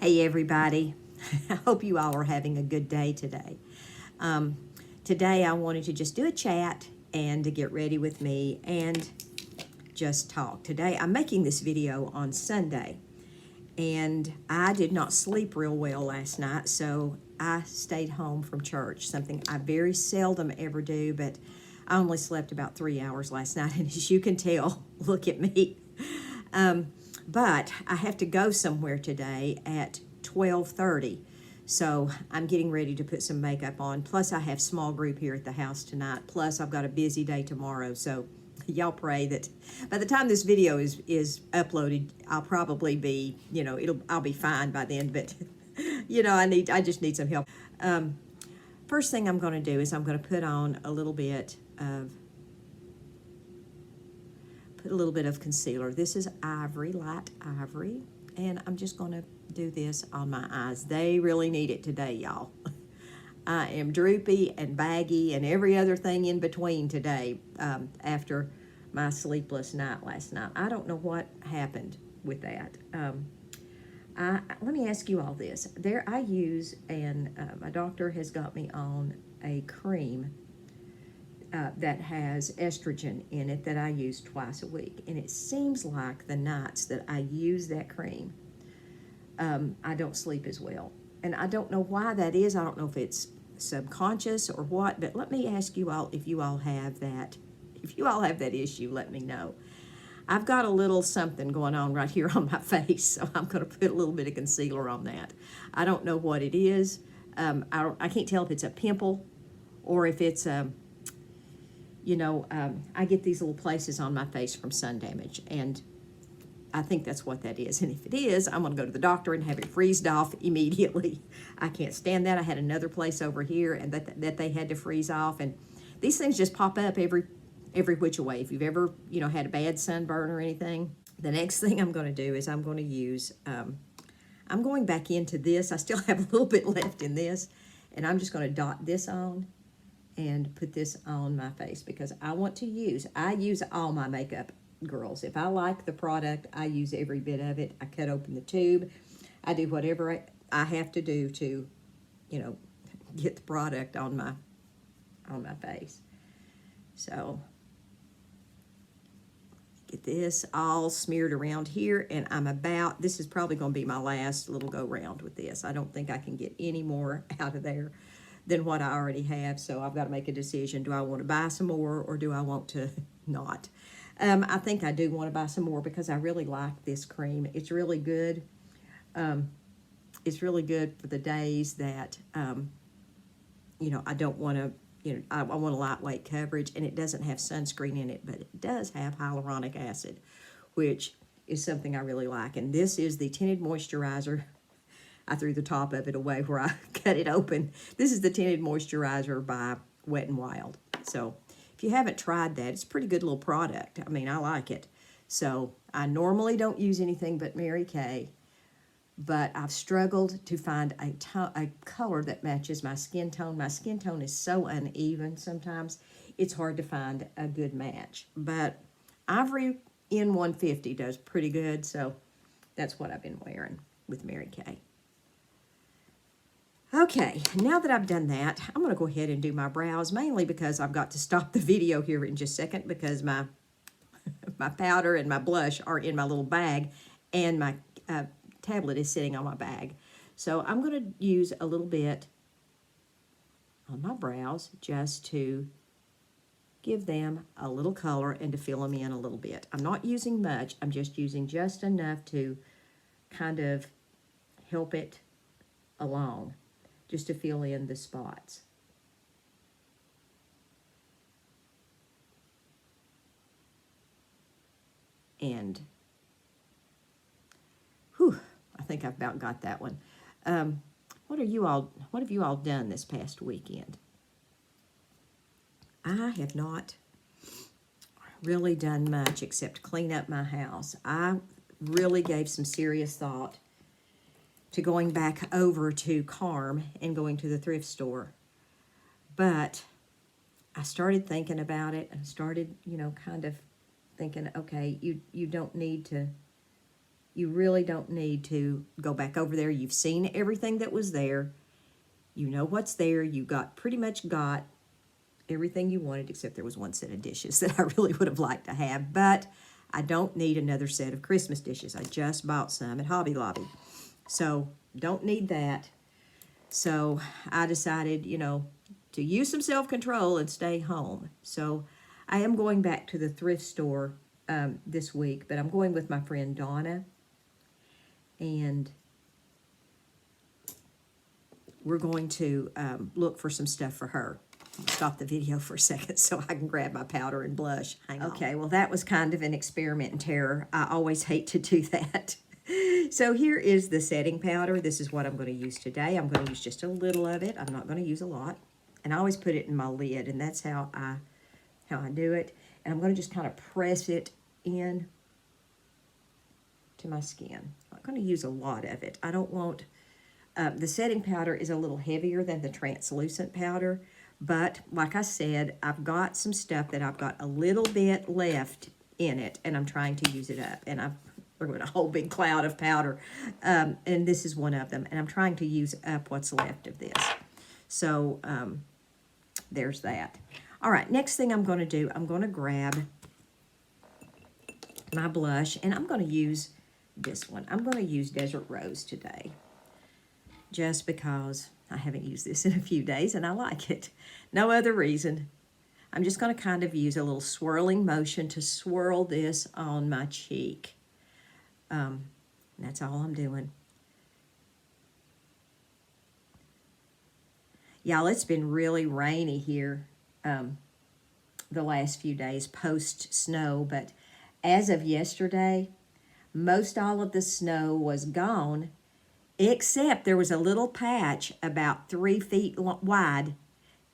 Hey everybody, I hope you all are having a good day today. Today I wanted to just do a chat and to get ready with me and just talk. Today I'm making this video on Sunday and I did not sleep real well last night, so I stayed home from church, something I very seldom ever do, but I only slept about 3 hours last night, and as you can tell, look at me. But I have to go somewhere today at 12:30, so I'm getting ready to put some makeup on. Plus, I have small group here at the house tonight. Plus, I've got a busy day tomorrow, so y'all pray that by the time this video is uploaded, I'll probably be, I'll be fine by then. But I just need some help. First thing I'm going to do is I'm going to put on a little bit of concealer. This is Ivory, light ivory, and I'm just going to do this on my eyes. They really need it today, y'all. I am droopy and baggy and every other thing in between today after my sleepless night last night. I don't know what happened with that. Let me ask you all this. I use, and my doctor has got me on a cream that has estrogen in it that I use twice a week. And it seems like the nights that I use that cream, I don't sleep as well. And I don't know why that is. I don't know if it's subconscious or what, but let me ask you all if you all have that. If you all have that issue, let me know. I've got a little something going on right here on my face, so I'm going to put a little bit of concealer on that. I don't know what it is. I can't tell if it's a pimple or if it's I get these little places on my face from sun damage, and I think that's what that is. And if it is, I'm going to go to the doctor and have it freezed off immediately. I can't stand that. I had another place over here and that they had to freeze off, and these things just pop up every which way. If you've ever, had a bad sunburn or anything, the next thing I'm going to do is I'm going to use, I'm going back into this. I still have a little bit left in this, and I'm just going to dot this on and put this on my face because I use all my makeup, girls. If I like the product, I use every bit of it. I cut open the tube. I do whatever I have to do to, get the product on my face. So get this all smeared around here, and this is probably going to be my last little go round with this. I don't think I can get any more out of there than what I already have, so I've got to make a decision. Do I want to buy some more or do I want to not? I think I do want to buy some more because I really like this cream. It's really good. It's really good for the days that, I don't want to, I want a lightweight coverage, and it doesn't have sunscreen in it, but it does have hyaluronic acid, which is something I really like. And this is the tinted moisturizer. I threw the top of it away where I cut it open. This is the tinted moisturizer by Wet n Wild. So if you haven't tried that, it's a pretty good little product. I mean, I like it. So I normally don't use anything but Mary Kay, but I've struggled to find a color that matches my skin tone. My skin tone is so uneven sometimes. It's hard to find a good match. But Ivory N150 does pretty good, so that's what I've been wearing with Mary Kay. Okay, now that I've done that, I'm going to go ahead and do my brows, mainly because I've got to stop the video here in just a second because my powder and my blush are in my little bag, and my tablet is sitting on my bag. So I'm going to use a little bit on my brows just to give them a little color and to fill them in a little bit. I'm not using much. I'm just using just enough to kind of help it along, just to fill in the spots. And, I think I've about got that one. What have you all done this past weekend? I have not really done much except clean up my house. I really gave some serious thought to going back over to Carm and going to the thrift store. But I started thinking about it and started, kind of thinking, okay, you don't need to You really don't need to go back over there. You've seen everything that was there. You know what's there. You pretty much got everything you wanted, except there was one set of dishes that I really would have liked to have, but I don't need another set of Christmas dishes. I just bought some at Hobby Lobby, so don't need that. So I decided, to use some self-control and stay home. So I am going back to the thrift store this week, but I'm going with my friend Donna, and we're going to look for some stuff for her. Stop the video for a second so I can grab my powder and blush. Hang on. Okay, well, that was kind of an experiment in terror. I always hate to do that. So here is the setting powder. This is what I'm going to use today. I'm going to use just a little of it. I'm not going to use a lot. And I always put it in my lid, and that's how I do it. And I'm going to just kind of press it in to my skin. I'm not going to use a lot of it. I don't want... the setting powder is a little heavier than the translucent powder, but like I said, I've got some stuff that I've got a little bit left in it, and I'm trying to use it up. And I've got a whole big cloud of powder, and this is one of them. And I'm trying to use up what's left of this. So there's that. All right, next thing I'm going to do, I'm going to grab my blush, and I'm going to use this one. I'm going to use Desert Rose today, just because I haven't used this in a few days and I like it. No other reason. I'm just going to kind of use a little swirling motion to swirl this on my cheek. That's all I'm doing. Y'all, it's been really rainy here the last few days post-snow, but as of yesterday, most all of the snow was gone, except there was a little patch about 3 feet wide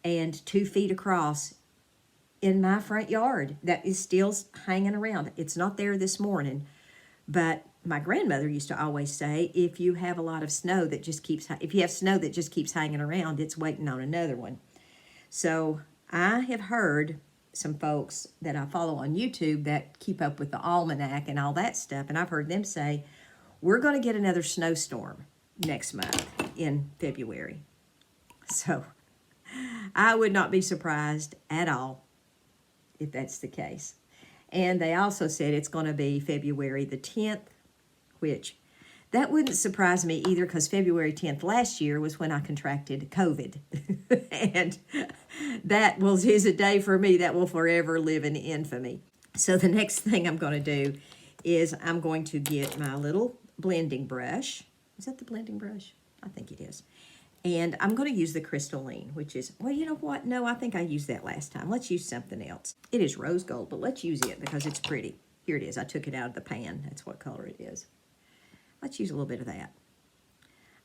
and 2 feet across in my front yard that is still hanging around. It's not there this morning, but my grandmother used to always say, if you have a lot of snow that just keeps, if you have snow that just keeps hanging around, it's waiting on another one. So I have heard some folks that I follow on YouTube that keep up with the almanac and all that stuff, and I've heard them say, we're going to get another snowstorm next month in February. So I would not be surprised at all if that's the case. And they also said it's going to be February the 10th, which that wouldn't surprise me either, because February 10th last year was when I contracted COVID. And that is a day for me that will forever live in infamy. So the next thing I'm going to do is I'm going to get my little blending brush. Is that the blending brush? I think it is. And I'm going to use the Crystalline, which is, well, you know what? No, I think I used that last time. Let's use something else. It is rose gold, but let's use it because it's pretty. Here it is. I took it out of the pan. That's what color it is. Let's use a little bit of that.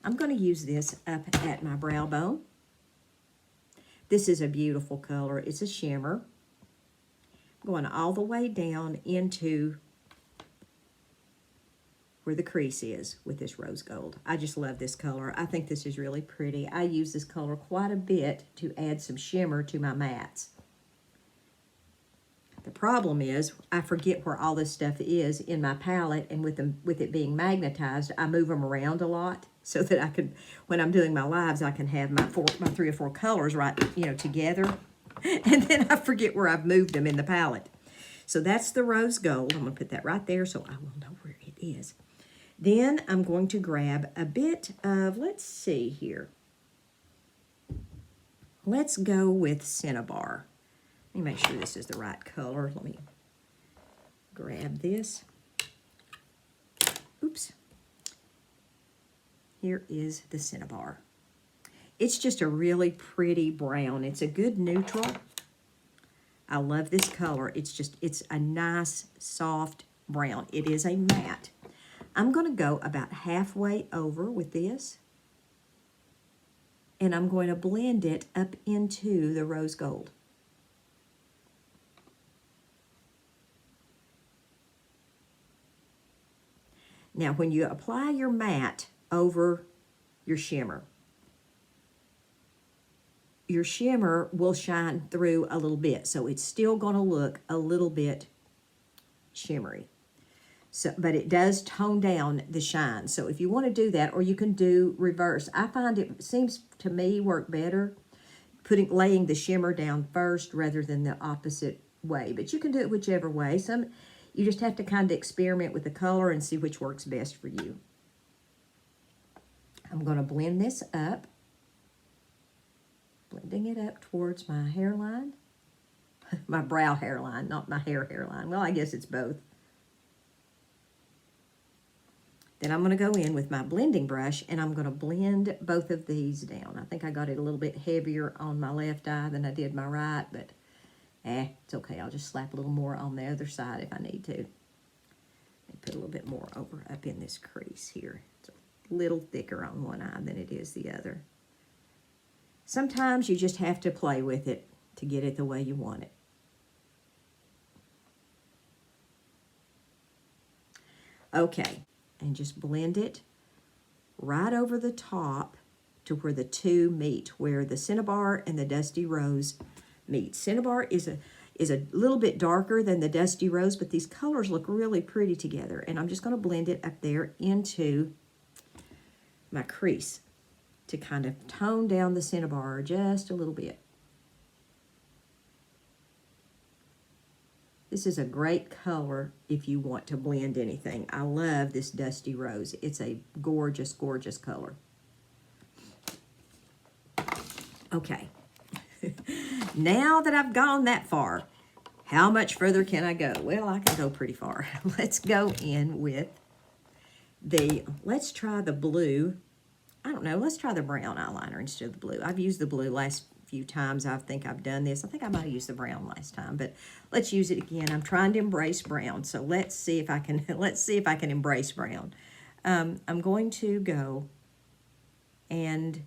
I'm going to use this up at my brow bone. This is a beautiful color. It's a shimmer. I'm going all the way down into where the crease is with this rose gold. I just love this color. I think this is really pretty. I use this color quite a bit to add some shimmer to my mattes. The problem is I forget where all this stuff is in my palette, and with it being magnetized, I move them around a lot so that I can, when I'm doing my lives, I can have my 3 or 4 colors right, together, and then I forget where I've moved them in the palette. So that's the rose gold. I'm going to put that right there so I will know where it is. Then I'm going to grab a bit of, let's see here. Let's go with Cinnabar. Let me make sure this is the right color. Let me grab this. Oops. Here is the Cinnabar. It's just a really pretty brown. It's a good neutral. I love this color. It's a nice, soft brown. It is a matte. I'm going to go about halfway over with this, and I'm going to blend it up into the rose gold. Now, when you apply your matte over your shimmer will shine through a little bit, so it's still going to look a little bit shimmery. So, but it does tone down the shine. So if you want to do that, or you can do reverse. I find it seems to me work better laying the shimmer down first rather than the opposite way. But you can do it whichever way. You just have to kind of experiment with the color and see which works best for you. I'm going to blend this up. Blending it up towards my hairline. My brow hairline, not my hairline. Well, I guess it's both. Then I'm going to go in with my blending brush and I'm going to blend both of these down. I think I got it a little bit heavier on my left eye than I did my right, but it's okay. I'll just slap a little more on the other side if I need to. And put a little bit more over up in this crease here. It's a little thicker on one eye than it is the other. Sometimes you just have to play with it to get it the way you want it. Okay. And just blend it right over the top to where the two meet, where the Cinnabar and the Dusty Rose meet. Cinnabar is a little bit darker than the Dusty Rose, but these colors look really pretty together. And I'm just going to blend it up there into my crease to kind of tone down the Cinnabar just a little bit. This is a great color if you want to blend anything. I love this Dusty Rose. It's a gorgeous, gorgeous color. Okay. Now that I've gone that far, how much further can I go? Well, I can go pretty far. Let's go in with let's try the blue. I don't know, let's try the brown eyeliner instead of the blue. I've used the blue last few times I think I've done this. I think I might have used the brown last time, but let's use it again. I'm trying to embrace brown, so let's see if I can embrace brown. I'm going to go and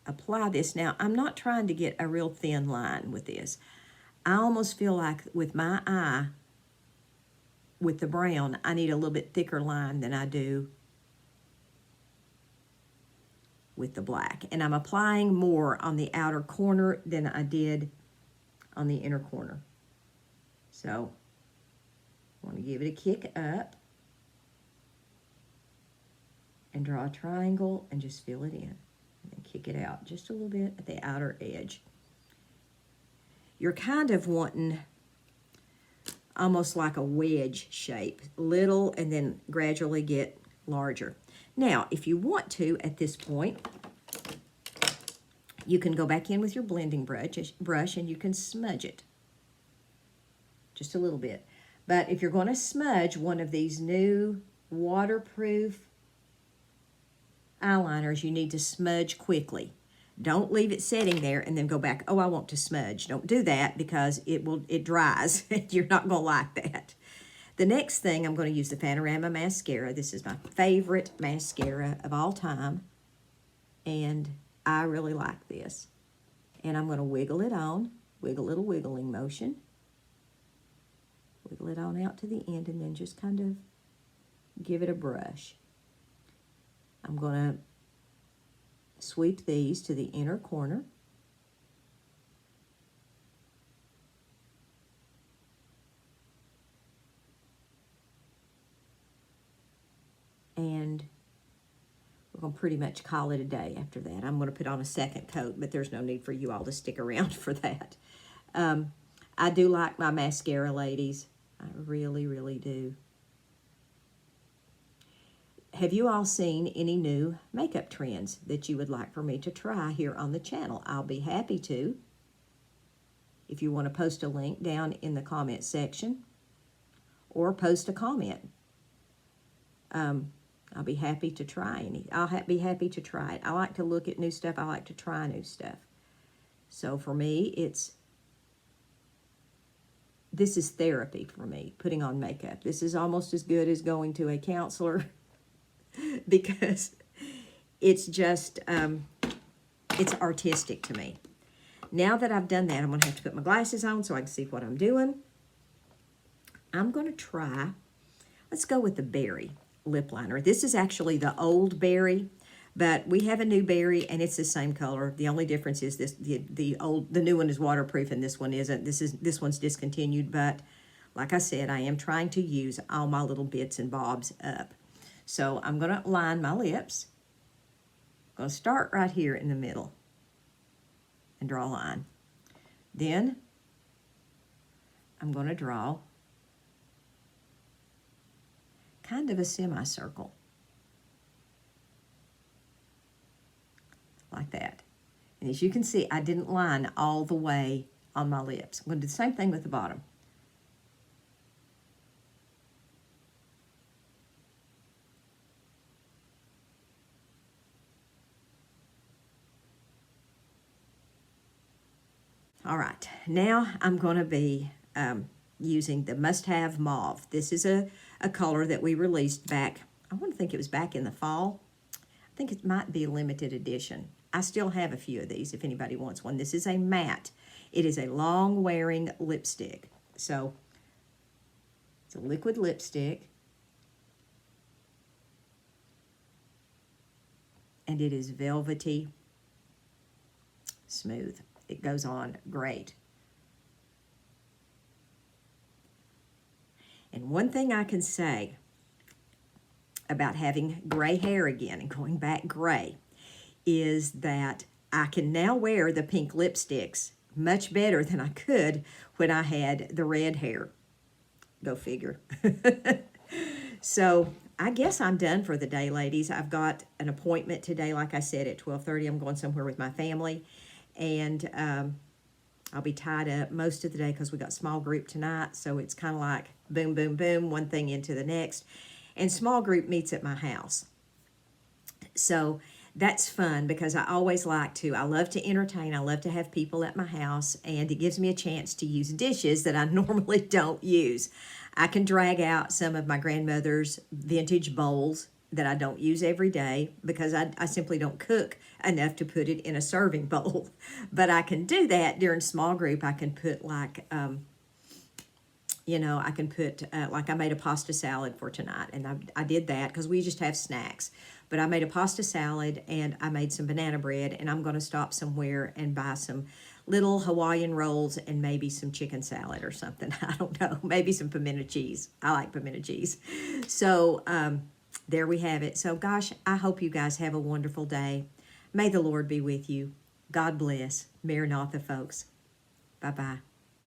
apply this. Now, I'm not trying to get a real thin line with this. I almost feel like with my eye, with the brown, I need a little bit thicker line than I do with the black. And I'm applying more on the outer corner than I did on the inner corner. So I want to give it a kick up and draw a triangle and just fill it in. And then kick it out just a little bit at the outer edge. You're kind of wanting almost like a wedge shape, little and then gradually get larger. Now, if you want to, at this point, you can go back in with your blending brush and you can smudge it just a little bit. But if you're going to smudge one of these new waterproof eyeliners, you need to smudge quickly. Don't leave it sitting there and then go back, oh, I want to smudge. Don't do that because it dries. You're not going to like that. The next thing, I'm going to use the Panorama Mascara. This is my favorite mascara of all time, and I really like this. And I'm going to wiggle it on, little wiggling motion. Wiggle it on out to the end, and then just kind of give it a brush. I'm going to sweep these to the inner corner. And we're going to pretty much call it a day after that. I'm going to put on a second coat, but there's no need for you all to stick around for that. I do like my mascara, ladies. I really, really do. Have you all seen any new makeup trends that you would like for me to try here on the channel? I'll be happy to. If you want to post a link down in the comment section or post a comment. I'll be happy to try be happy to try it. I like to look at new stuff. I like to try new stuff. So for me, this is therapy for me, putting on makeup. This is almost as good as going to a counselor because it's just, it's artistic to me. Now that I've done that, I'm going to have to put my glasses on so I can see what I'm doing. I'm going to try, let's go with the Berry lip liner. This is actually the old Berry, but we have a new Berry and it's the same color. The only difference is the new one is waterproof and this one isn't. This one's discontinued, but like I said, I am trying to use all my little bits and bobs up. So I'm going to line my lips. I'm going to start right here in the middle and draw a line. Then I'm going to draw kind of a semicircle, like that. And as you can see, I didn't line all the way on my lips. I'm going to do the same thing with the bottom. All right, now I'm going to be using the Must Have Mauve. This is a color that we released back, I want to think it was back in the fall. I think it might be a limited edition. I still have a few of these if anybody wants one. This is a matte. It is a long-wearing lipstick. So it's a liquid lipstick. And it is velvety smooth. It goes on great. And one thing I can say about having gray hair again and going back gray is that I can now wear the pink lipsticks much better than I could when I had the red hair. Go figure. So I guess I'm done for the day, ladies. I've got an appointment today, like I said, at 12:30. I'm going somewhere with my family. And I'll be tied up most of the day because we got small group tonight. So it's kind of like boom, boom, boom, one thing into the next. And small group meets at my house. So that's fun because I always like to. I love to entertain. I love to have people at my house. And it gives me a chance to use dishes that I normally don't use. I can drag out some of my grandmother's vintage bowls that I don't use every day because I simply don't cook enough to put it in a serving bowl. But I can do that during small group. I can put like, I can put, like I made a pasta salad for tonight. And I did that because we just have snacks. But I made a pasta salad and I made some banana bread. And I'm going to stop somewhere and buy some little Hawaiian rolls and maybe some chicken salad or something. I don't know. Maybe some pimento cheese. I like pimento cheese. So, there we have it. So, gosh, I hope you guys have a wonderful day. May the Lord be with you. God bless. Maranatha, folks. Bye-bye.